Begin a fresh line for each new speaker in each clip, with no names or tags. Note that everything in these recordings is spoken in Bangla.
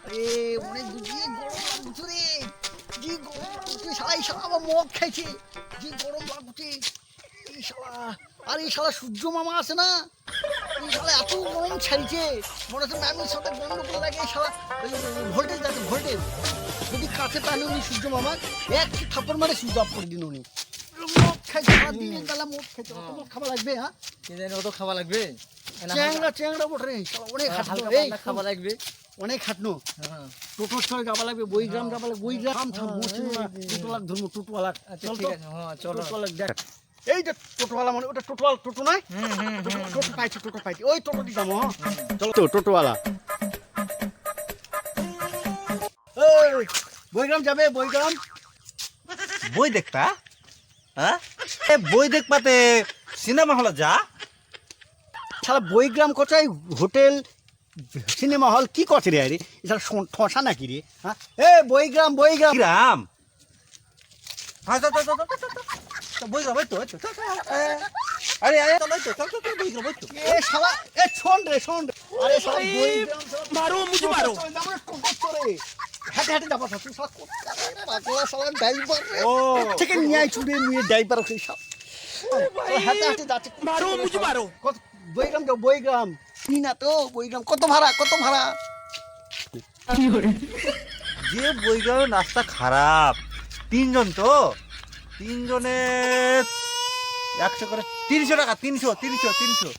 আরে অনেক যে গরম লাগছে রে, যে গরম লাগছে, শালা এই শালা আবার মদ খাইছে, যে গরম লাগছে এই শালা। আর এই শালা সূর্য মামা আছে না, এই শালা এত গরম ছাড়ছে, মনে হচ্ছে ম্যামের সাথে গন্ডগোল লাগে। এই শালা ভোল্টেজ দেখে ভোল্টেজ, যদি কাছে পান উনি সূর্য মামা এক থাপ্পড় মারে সুইচ অফ করে দিন উনি। মদ খাইছে দিনের বেলা, মদ খাইছে, অত মদ খাওয়া লাগবে? হ্যাঁ
কি জানি অত খাওয়া লাগবে,
চ্যাংড়া চ্যাংড়া বটে রে শালা, অনেক খাটলো এই
খাওয়া লাগবে,
অনেক খাটনো। টোটোর ছড়ে যাওয়া লাগবে, বইগ্রাম যাওয়া লাগবে, বইগ্রাম মোছিল না, টোটোলাক ধর্ম, টোটোওয়ালা।
আচ্ছা ঠিক আছে, হ্যাঁ চলো।
টোটোওয়ালা দেখ, এই যে টোটোওয়ালা মানে ওটা টোটোওয়ালা, টোটো নয়, টোটো পাইছি, টোটো পাইছি, ওই টোটোটি যাবো। হ্যাঁ চলো তো টোটোওয়ালা। এই বইগ্রাম যাবে, বইগ্রাম
বই দেখতা? হ্যাঁ বই দেখপাতে সিনেমা হলে যা।
শালা বইগ্রাম কোথায় হোটেল সিনেমা হল কি করছে রে? আরে শালা ঠসা নাকি রে? হ্যাঁ এ বইগ্রাম, বইগ্রাম
গ্রাম হ্যাঁ বই গ্রাম, ওই তো আরে আরে চল তো, চল চল বই গ্রাম, ওই তো।
এ শালা, এ শোন রে, শোন রে, আরে শালা বইগ্রাম
মারো মুঝে মারো।
হাঁটে হাঁটে যাবো, তুই শালা কোথায় যাবে রে? বাকলা শালা ড্রাইভার
ও
থেকে নিয়ে আই, চুড়ে নিয়ে ড্রাইভার সেই সব হাঁটে হাঁটে যাচ্ছে।
মারো মুঝে মারো।
কত বইগ্রাম যাও, বইগ্রাম কি না তো বইগ্রাম, কত ভাড়া, কত ভাড়া?
যে বই গ্রামের রাস্তা খারাপ, তিনজন তো, তিনজনে 100 করে 300 টাকা, 300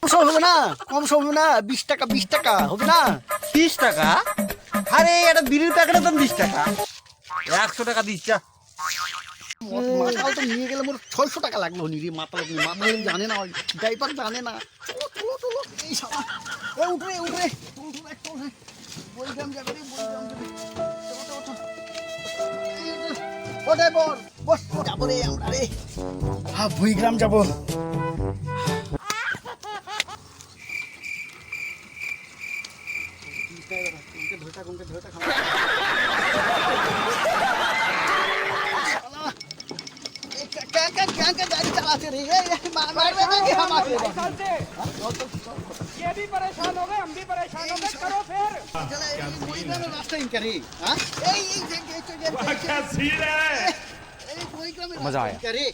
কম সম হবে না, কম সম হবে না, 20 টাকা, 20 টাকা হবে না?
30 টাকা। আরে একটা বিড়ির প্যাকেটের দাম 20 টাকা, 100 টাকা দিচ্ছা।
মাতাল তো নিয়ে গেলে মোর 600 টাকা লাগলো নি রে। মাতাল মাতাল জানে না, ড্রাইভার জানে না। চলো চলো চলো এই শালা, এ উঠরে উঠরে, একটু বইগ্রাম যাবে রে, বইগ্রাম যাবে। চলো চলো চলো, ও ড্রাইভার বস, যাবো রে আমরা রে, হ্যাঁ বইগ্রাম যাবো। गाड़ी चलाते रही है,
ये भी परेशान हो गए, हम भी परेशान हो गए, करो फिर।
रास्ता करे
मजा आया।
करे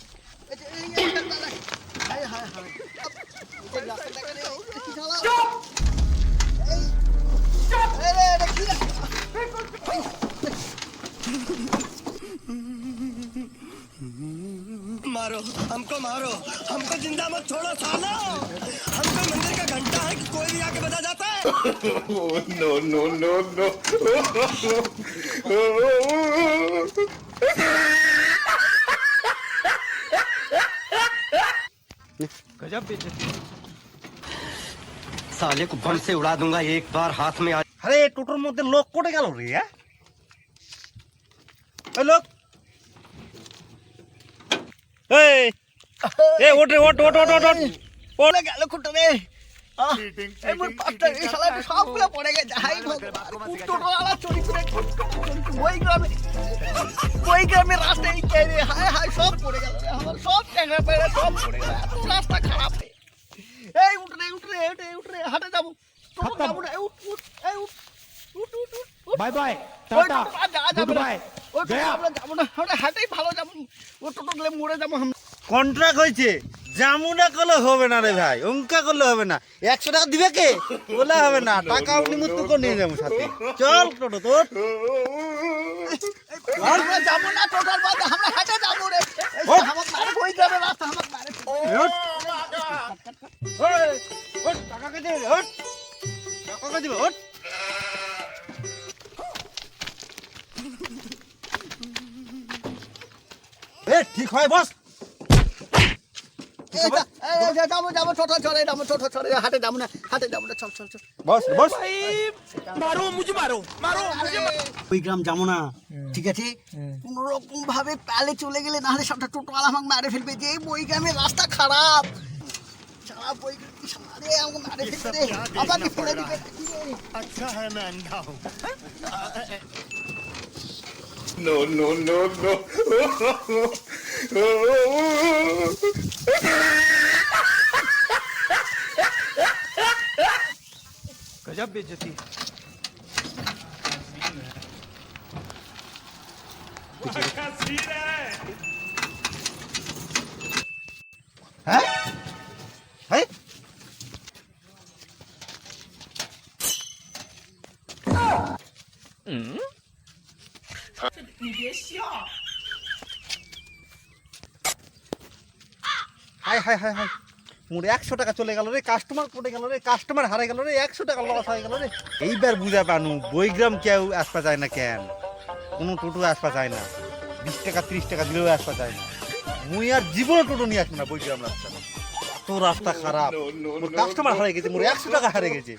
मारो हमको जिंदा मत छोड़ो सालो, हमको मंदिर का घंटा है कि कोई भी आके बजा जाता है।
no, no, no, no.
गजब बेइज्जती।
साले को बम से उड़ा दूंगा एक बार हाथ में आ।
আরে টোটোর মধ্যে লোক কোটে গেল রে? ওই লোক, এই এই ওট রে, ওট ওট ওট ওট ওট।
পড়ে গেল খুঁটে রে, এই মোর পাপটা এই শালা সবগুলো পড়ে গেছে। হাই ভগবান, টোটোওয়ালা চুরি করে বইগ্রামের রাস্তায় কে রে? হায় হায় সব পড়ে গেল রে, আমার সব ট্যাংরা পেড়ে সব পড়ে গেল, এত রাস্তা খারাপ রে। এই উঠরে উঠরে উঠরে উঠরে হাঁটে যাবো, টোটো যাবো না, উঠ উঠ এই উঠ উঠ উঠ উঠ।
Bye bye,
tata,
good bye,
Gaya. আমরা যাবো না, আমরা হাঁটেই ভালো যাবো, ও টোটো গেলে মরে যাবো আমরা।
কন্ট্রাক্ট হয়েছে, জামুনা করলে হবে না রে ভাই, অঙ্কা করলে হবে না। 100 টাকা দিবে কে? বলে হবে না, টাকা নিমুত্ত করে নিয়ে যাবো সাথে। চল টোটো তোর।
আমরা যাবো না টোটোর বাদে, আমরা হাঁটে যাবো রে। আমার মারে বইগ্রামের রাস্তা, আমার মারে
টাকা কে দিবে? ওঠ, টাকা কে দিবে? ওঠ। এ ঠিক হয় বস।
যাবো যাবো, টোটো চলে যাবো, টোটো চলে, হাটে যাবো না, হাটে যাবো না, চল চল চল।
বস বস।
मारो मुझे मारो, मारो मुझे मारो।
বইগ্রাম যাবো না, ঠিক আছে? কোন রকম ভাবে পালে চলে গেলে, নাহলে সবটা টোটোওয়ালা আমাকে মারে ফেলবে। যে বইগ্রামের রাস্তা খারাপ, সারা বইগ্রাম সারে আমাকে মারে ফেলবে রে, আমাকে ফেলে দিবে।
अच्छा है मैं अंधा हूँ।
No, no, no, no.
गजब बेइज्जती। হ্যাঁ হ্যাঁ হাই হাই হাই হাই মোর 100 টাকা চলে গেল রে, কাস্টমার পড়ে গেল রে, কাস্টমার হারে গেল রে, 100 টাকা লস হয়ে গেল রে। এইবার বুঝা পানু বইগ্রাম কেউ আসপা যায় না কেন, কোনো টোটো আসপা যায় না, 20 টাকা 30 টাকা দিলেও আসপা যায় না। মুই আর জীবনে টোটো নিয়ে আসবো না বইগ্রাম রাস্তা, তো রাস্তা খারাপ, মোর কাস্টমার হারে গেছে, মোর 100 টাকা হারে গেছে।